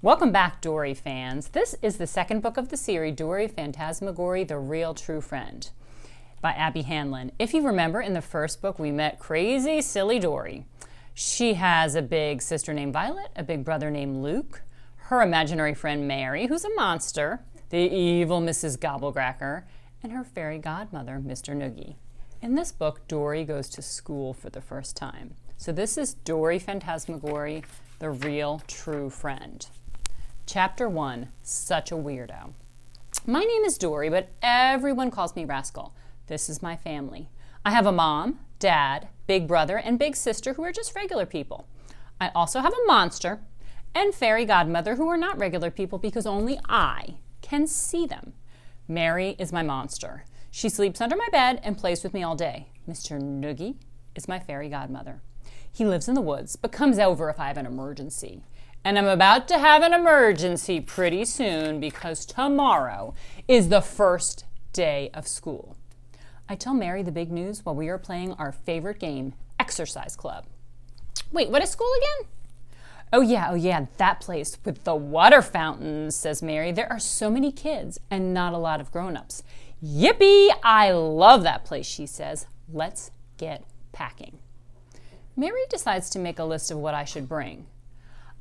Welcome back, Dory fans. This is the second book of the series, Dory, Phantasmagory, The Real True Friend, by Abby Hanlon. If you remember, in the first book, we met crazy, silly Dory. She has a big sister named Violet, a big brother named Luke, her imaginary friend Mary, who's a monster, the evil Mrs. Gobblecracker, and her fairy godmother, Mr. Noogie. In this book, Dory goes to school for the first time. So this is Dory, Phantasmagory, The Real True Friend. Chapter 1, Such a Weirdo. My name is Dory, but everyone calls me Rascal. This is my family. I have a mom, dad, big brother, and big sister who are just regular people. I also have a monster and fairy godmother who are not regular people because only I can see them. Mary is my monster. She sleeps under my bed and plays with me all day. Mr. Noogie is my fairy godmother. He lives in the woods, but comes over if I have an emergency. And I'm about to have an emergency pretty soon because tomorrow is the first day of school. I tell Mary the big news while we are playing our favorite game, Exercise Club. Wait, what is school again? Oh yeah, that place with the water fountains, says Mary. There are so many kids and not a lot of grown-ups. Yippee, I love that place, she says. Let's get packing. Mary decides to make a list of what I should bring.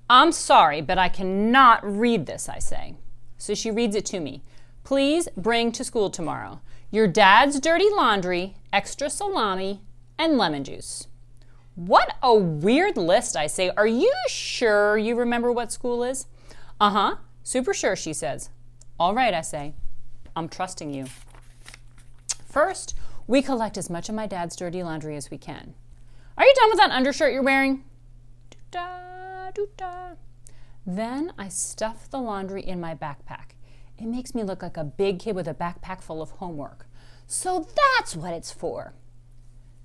I'm sorry, but I cannot read this, I say. So she reads it to me. Please bring to school tomorrow your dad's dirty laundry, extra salami, and lemon juice. What a weird list, I say. Are you sure you remember what school is? Uh-huh, super sure, she says. All right, I say. I'm trusting you. First, we collect as much of my dad's dirty laundry as we can. Are you done with that undershirt you're wearing? Do-da. Then I stuff the laundry in my backpack. It makes me look like a big kid with a backpack full of homework. So that's what it's for.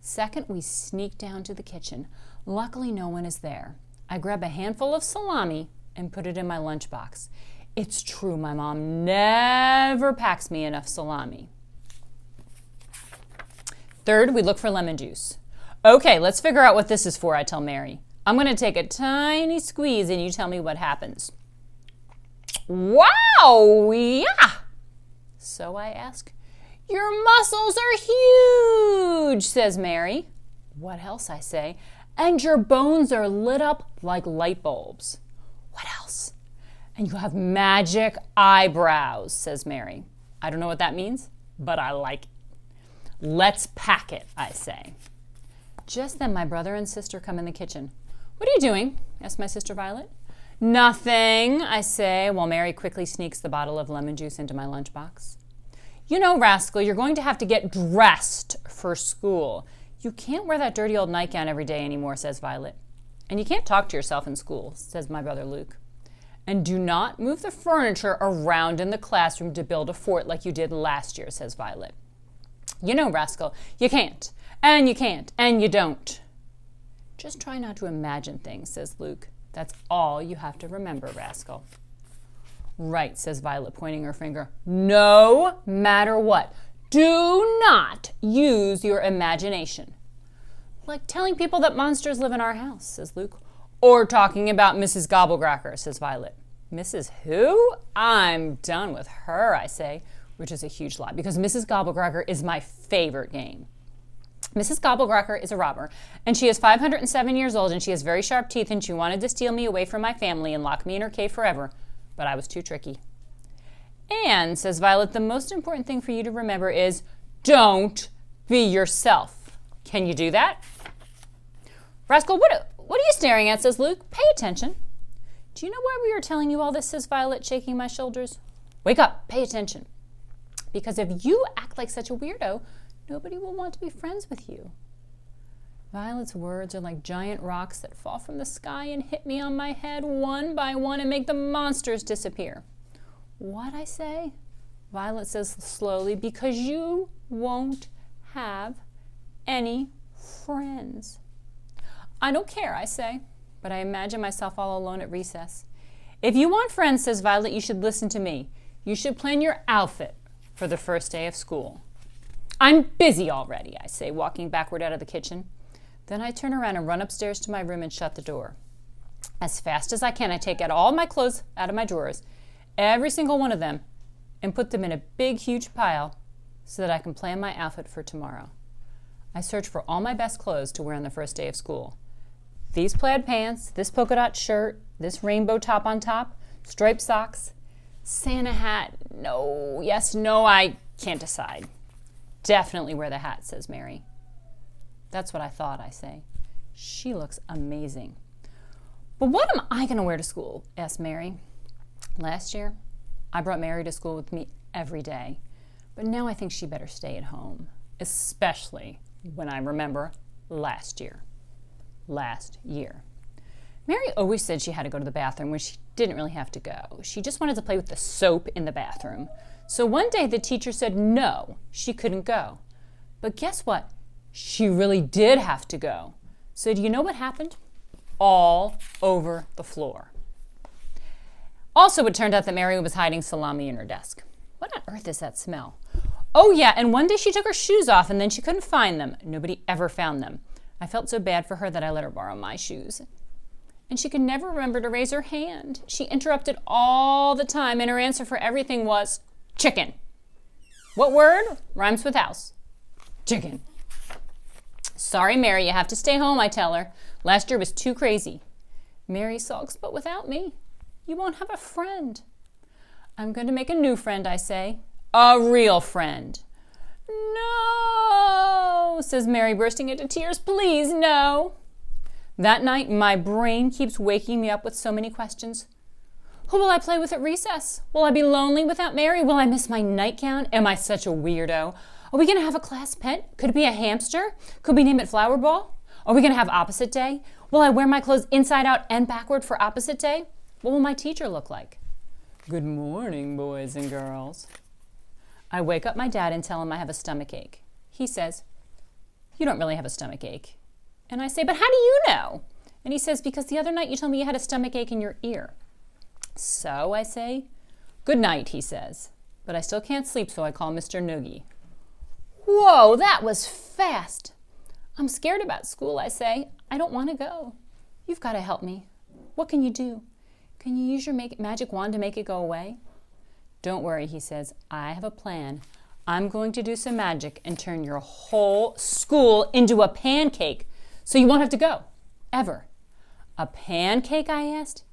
Second, we sneak down to the kitchen. Luckily, no one is there. I grab a handful of salami and put it in my lunchbox. It's true, my mom never packs me enough salami. Third, we look for lemon juice. Okay, let's figure out what this is for, I tell Mary. I'm going to take a tiny squeeze and you tell me what happens. Wow, yeah! So I ask. Your muscles are huge, says Mary. What else, I say. And your bones are lit up like light bulbs. What else? And you have magic eyebrows, says Mary. I don't know what that means, but I like it. Let's pack it, I say. Just then my brother and sister come in the kitchen. What are you doing? Asks my sister Violet. Nothing, I say, while Mary quickly sneaks the bottle of lemon juice into my lunchbox. You know, Rascal, you're going to have to get dressed for school. You can't wear that dirty old nightgown every day anymore, says Violet. And you can't talk to yourself in school, says my brother Luke. And do not move the furniture around in the classroom to build a fort like you did last year, says Violet. You know, Rascal, you can't, and you can't, and you don't. Just try not to imagine things, says Luke. That's all you have to remember, Rascal. Right, says Violet, pointing her finger. No matter what, do not use your imagination. Like telling people that monsters live in our house, says Luke. Or talking about Mrs. Gobblecracker, says Violet. Mrs. who? I'm done with her, I say, which is a huge lie, because Mrs. Gobblecracker is my favorite game. Mrs. Gobblecracker is a robber, and she is 507 years old, and she has very sharp teeth, and she wanted to steal me away from my family and lock me in her cave forever, but I was too tricky. And, says Violet, the most important thing for you to remember is don't be yourself. Can you do that? Rascal, what are you staring at, says Luke. Pay attention. Do you know why we are telling you all this, says Violet, shaking my shoulders. Wake up, pay attention. Because if you act like such a weirdo, nobody will want to be friends with you. Violet's words are like giant rocks that fall from the sky and hit me on my head one by one and make the monsters disappear. What, I say? Violet says slowly, because you won't have any friends. I don't care, I say, but I imagine myself all alone at recess. If you want friends, says Violet, you should listen to me. You should plan your outfit for the first day of school. I'm busy already, I say, walking backward out of the kitchen. Then I turn around and run upstairs to my room and shut the door. As fast as I can, I take out all my clothes out of my drawers, every single one of them, and put them in a big, huge pile so that I can plan my outfit for tomorrow. I search for all my best clothes to wear on the first day of school. These plaid pants, this polka dot shirt, this rainbow top on top, striped socks, Santa hat. No, yes, no, I can't decide. Definitely wear the hat, says Mary. That's what I thought, I say. She looks amazing. But what am I going to wear to school? Asked Mary. Last year, I brought Mary to school with me every day. But now I think she better stay at home, especially when I remember last year. Last year. Mary always said she had to go to the bathroom when she didn't really have to go. She just wanted to play with the soap in the bathroom. So one day the teacher said no, she couldn't go. But guess what? She really did have to go. So do you know what happened? All over the floor. Also, it turned out that Mary was hiding salami in her desk. What on earth is that smell? Oh yeah, and one day she took her shoes off and then she couldn't find them. Nobody ever found them. I felt so bad for her that I let her borrow my shoes. And she could never remember to raise her hand. She interrupted all the time, and her answer for everything was chicken. What word rhymes with house? Chicken. Sorry, Mary, you have to stay home, I tell her. Last year was too crazy. Mary sulks, but without me, you won't have a friend. I'm going to make a new friend, I say. A real friend. No, says Mary, bursting into tears. Please, no. That night, my brain keeps waking me up with so many questions. Who will I play with at recess? Will I be lonely without Mary? Will I miss my nightgown? Am I such a weirdo? Are we going to have a class pet? Could it be a hamster? Could we name it Flower Ball? Are we going to have opposite day? Will I wear my clothes inside out and backward for opposite day? What will my teacher look like? Good morning, boys and girls. I wake up my dad and tell him I have a stomach ache. He says, you don't really have a stomach ache. And I say, but how do you know? And he says, because the other night you told me you had a stomach ache in your ear. So I say, good night, he says. But I still can't sleep, so I call Mr. Noogie. Whoa, that was fast. I'm scared about school, I say. I don't want to go. You've got to help me. What can you do? Can you use your magic wand to make it go away? Don't worry, he says. I have a plan. I'm going to do some magic and turn your whole school into a pancake so you won't have to go. Ever. A pancake, I asked?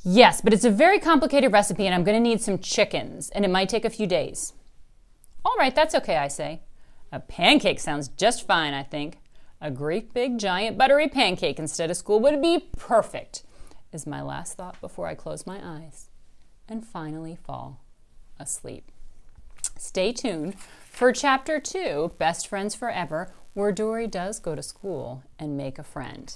Yes, but it's a very complicated recipe and I'm going to need some chickens and it might take a few days. All right, that's okay, I say. A pancake sounds just fine, I think. A great big giant buttery pancake instead of school would be perfect, is my last thought before I close my eyes and finally fall asleep. Stay tuned for Chapter 2, Best Friends Forever, where Dory does go to school and make a friend.